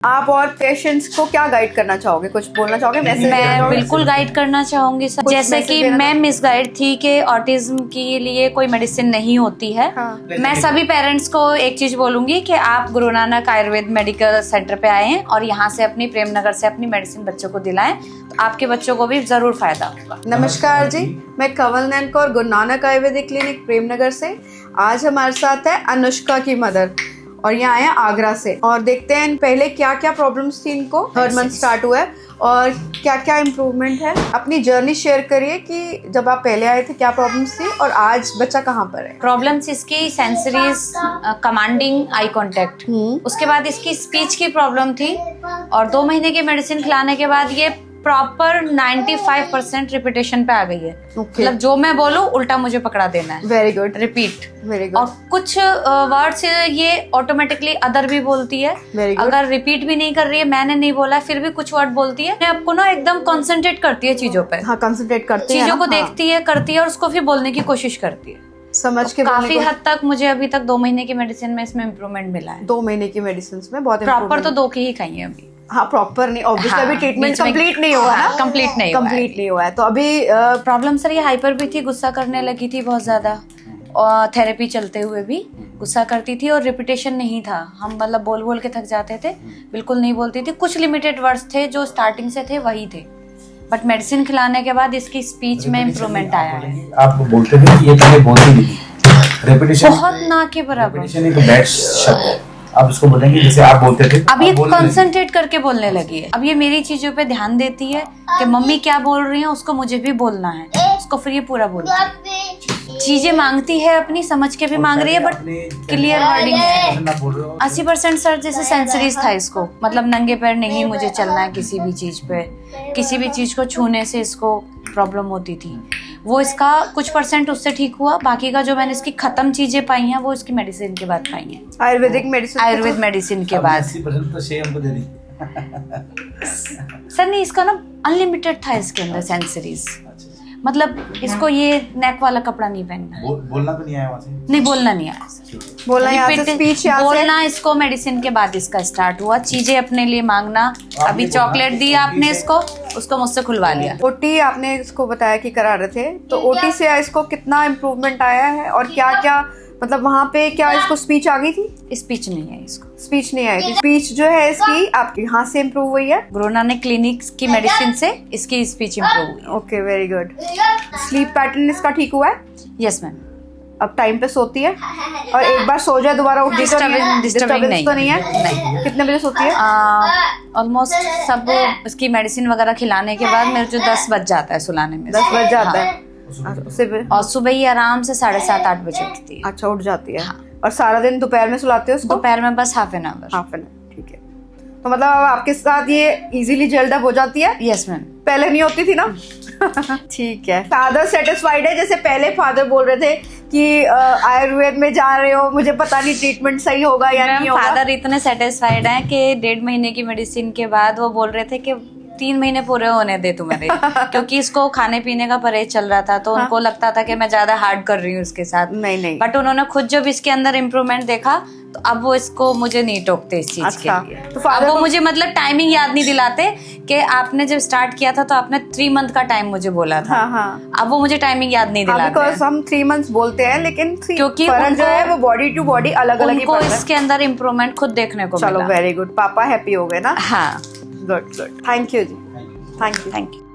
आप और पेशेंट्स को क्या गाइड करना चाहोगे, कुछ बोलना चाहोगे? मैं बिल्कुल गाइड करना चाहूंगी सर। जैसे कि मैं मिसगाइड थी कि ऑटिज्म के लिए कोई मेडिसिन नहीं होती है। हाँ। मैं सभी पेरेंट्स को एक चीज बोलूंगी कि आप गुरु नानक आयुर्वेद मेडिकल सेंटर पे आए हैं और यहाँ से अपनी प्रेम नगर से अपनी मेडिसिन बच्चों को दिलाएं, तो आपके बच्चों को भी जरूर फायदा होगा। नमस्कार जी, मैं कंवल नैन कौर गुरु नानक आयुर्वेदिक क्लिनिक प्रेम नगर से। आज हमारे साथ है अनुष्का की मदर और यहाँ आए आगरा से, और देखते हैं पहले क्या क्या प्रॉब्लम्स थी इनको। 3rd मंथ स्टार्ट हुआ है और क्या क्या इम्प्रूवमेंट है। अपनी जर्नी शेयर करिए कि जब आप पहले आए थे क्या प्रॉब्लम्स थी और आज बच्चा कहाँ पर है। प्रॉब्लम्स इसकी सेंसरीज, कमांडिंग आई कांटेक्ट, उसके बाद इसकी स्पीच की प्रॉब्लम थी और 2 महीने की मेडिसिन खिलाने के बाद ये प्रॉपर 95% रिपीटेशन पे आ गई है। मतलब जो मैं बोलूं उल्टा मुझे पकड़ा देना है। Very good, repeat. Very good. और कुछ वर्ड्स ये ऑटोमेटिकली अदर भी बोलती है। अगर रिपीट भी नहीं कर रही है, मैंने नहीं बोला, फिर भी कुछ वर्ड बोलती है। आपको ना एकदम कंसंट्रेट करती है चीजों पे। हाँ, कंसंट्रेट करती है, चीजों को देखती है, करती है और उसको फिर बोलने की कोशिश करती है। समझ के काफी हद तक मुझे अभी तक 2 महीने की मेडिसिन में इसमें इम्प्रूवमेंट मिला है। 2 महीने की मेडिसिन में बहुत प्रॉपर तो 2 की ही खाई है अभी। हाँ, प्रॉपर नहीं, ऑब्वियसली अभी ट्रीटमेंट बीच में कंप्लीट नहीं हुआ है। कंप्लीट नहीं हुआ है। तो अभी प्रॉब्लम सर ये हाइपर भी थी, गुस्सा करने लगी थी बहुत ज्यादा, और थेरेपी चलते हुए भी गुस्सा करती थी और रिपीटेशन नहीं था। हम मतलब बोल बोल के थक जाते थे, बिल्कुल नहीं बोलती थी। कुछ लिमिटेड वर्ड्स थे जो स्टार्टिंग से थे वही थे, बट मेडिसिन खिलाने के बाद इसकी स्पीच में इम्प्रूवमेंट आया है। आप बोलते थे कि ये पहले बोलती नहीं थी, रेपिटेशन बहुत ना के बराबर। रेपिटेशन एक बैड शब्द है। आप उसको बोलेंगे जैसे आप बोलते थे। अब ये कंसंट्रेट करके बोलने लगी है। अब ये मेरी चीजों पे ध्यान देती है कि मम्मी क्या बोल रही है, उसको मुझे भी बोलना है, उसको फिर ये पूरा बोलती है। चीजें मांगती है अपनी, समझ के भी मांग रही है, बट क्लियर वर्डिंग है। 80% सर जैसे सेंसरीज था इसको, मतलब नंगे पैर नहीं मुझे चलना है किसी भी चीज पे, किसी भी चीज को छूने से इसको प्रॉब्लम होती थी। वो इसका कुछ % उससे ठीक हुआ। बाकी का जो मैंने इसकी खत्म चीजें पाई हैं वो इसकी मेडिसिन के बाद पाई हैं। आयुर्वेदिक मेडिसिन, आयुर्वेद मेडिसिन के बाद 80% तो शेयर हमको दे दी। सर नहीं, इसका ना अनलिमिटेड था इसके अंदर सेंसरीज। मतलब इसको ये नेक वाला कपड़ा नहीं पहनना है। बोलना तो नहीं आया वहाँ से? नहीं, बोलना नहीं आया सर। बोलना यहाँ से, स्पीच यहाँ से। बोलना इसको मेडिसिन के बाद इसका स्टार्ट हुआ। चीजें अपने लिए मांगना, अभी चॉकलेट दी आपने इसको, उसको मुझसे खुलवा लिया। ओटी आपने इसको बताया कि करा रहे थे, तो ओटी से इसको कितना इम्प्रूवमेंट आया है और क्या क्या, मतलब वहाँ पे क्या इसको स्पीच आ गई थी? स्पीच नहीं है इसको, स्पीच नहीं आई थी। स्पीच जो है इसकी आपके यहाँ से इम्प्रूव हुई है? गुरु नानक क्लिनिक की मेडिसिन से इसकी स्पीच इम्प्रूव हुई। Okay, very good. Sleep pattern इसका ठीक हुआ है? Yes ma'am. अब टाइम पे सोती है और एक बार सो जाए दोबारा उठती डिस्टर्बिंग तो नहीं है? नहीं। कितने बजे सोती है? ऑलमोस्ट सब इसकी मेडिसिन वगैरह खिलाने के बाद मेरे जो 10 बज जाता है सुलाने में। 10 बज जाता है। और सुबह ही आराम से 7:30-8 बजे उठती है। अच्छा, उठ जाती है। और सारा दिन दोपहर में सुलाते हो उसको? दोपहर में बस हाफ एन आवर। ठीक है। तो मतलब आपके साथ ये इजीली जेल्ड अप हो जाती है? Yes ma'am. पहले नहीं होती थी ना? ठीक है। फादर सेटिस्फाइड है? जैसे पहले फादर बोल रहे थे कि आयुर्वेद में जा रहे हो, मुझे पता नहीं ट्रीटमेंट सही होगा या नहीं होगा। फादर इतने सेटिस्फाइड हैं कि 1.5 महीने की मेडिसिन के बाद वो बोल रहे थे कि 3 महीने पूरे होने दे तू मेरे क्योंकि इसको खाने पीने का परहेज चल रहा था, तो उनको लगता था कि मैं ज्यादा हार्ड कर रही हूँ उसके साथ। नहीं। बट उन्होंने खुद जब इसके अंदर इम्प्रूवमेंट देखा तो अब वो इसको मुझे नहीं टोकते इस चीज के लिए। तो अब वो मुझे मतलब टाइमिंग याद नहीं दिलाते कि आपने जब स्टार्ट किया था तो आपने 3 मंथ का टाइम मुझे बोला था। हाँ। अब वो मुझे टाइमिंग याद नहीं दिलाते हैं। हम 3 मंथ्स बोलते हैं, लेकिन क्योंकि जो है वो बॉडी टू बॉडी अलग अलग उनको इसके अंदर इम्प्रूवमेंट खुद देखने को मिला। चलो, वेरी गुड। पापा हैप्पी हो गए ना? हाँ, गुड। थैंक यू जी, थैंक यू।